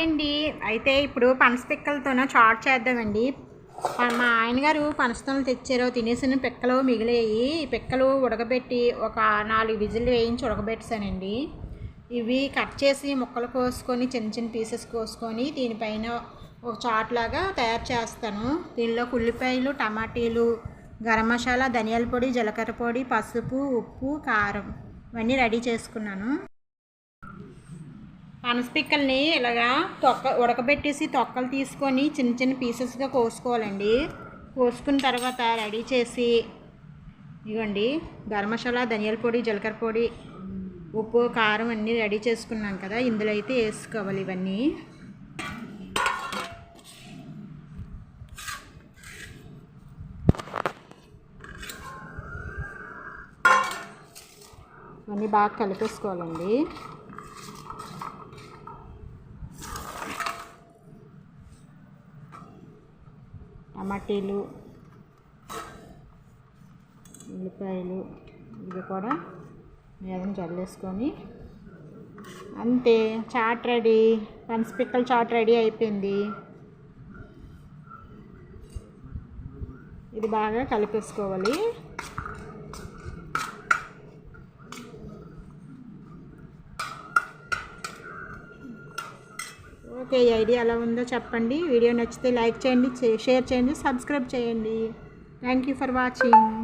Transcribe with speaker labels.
Speaker 1: అండి అయితే ఇప్పుడు పనస పిక్కలతోన చాట్ చేద్దామండి. మా ఆయన గారు పనసతోలు తెచ్చారో తినేసిన పిక్కలు మిగిలాయి. పిక్కలు ఉడకబెట్టి ఒక 4 విజిల్ వేయించి ఉడకబెట్టానండి. ఇవి కట్ చేసి ముక్కలు కోసుకొని చిన్న చిన్న పీసెస్ కోసుకొని దీనిపైన ఒక చాట్ లాగా తయారు చేస్తాను. దీనిలో ఉల్లిపాయలు, టమాటీలు, గరం మసాలా, ధనియాల పొడి, జీలకర్ర పొడి, పసుపు, ఉప్పు, కారం ఇవన్నీ రెడీ చేసుకున్నాను. పనస పిక్కల్ని ఇలాగా ఉడకబెట్టేసి తొక్కలు తీసుకొని చిన్న చిన్న పీసెస్గా కోసుకోవాలండి. కోసుకున్న తర్వాత రెడీ చేసి ఇవ్వండి గరం మసాలా, ధనియాల పొడి, జీలకర్ర పొడి, ఉప్పు, కారం అన్నీ రెడీ చేసుకున్నాం కదా, ఇందులో అయితే వేసుకోవాలి. ఇవన్నీ బాగా కలిపేసుకోవాలండి. టమాటీలు, ఉల్లిపాయలు ఇవి కూడా మీద జల్లేసుకొని అంతే, చాట్ రెడీ. పనస పిక్కల చాట్ రెడీ అయిపోయింది. ఇది బాగా కలిపేసుకోవాలి. ఓకే, ఈ ఐడియా ఎలా ఉందో చెప్పండి. వీడియో నచ్చితే లైక్ చేయండి, షేర్ చేయండి, సబ్స్క్రైబ్ చేయండి. Thank you for watching.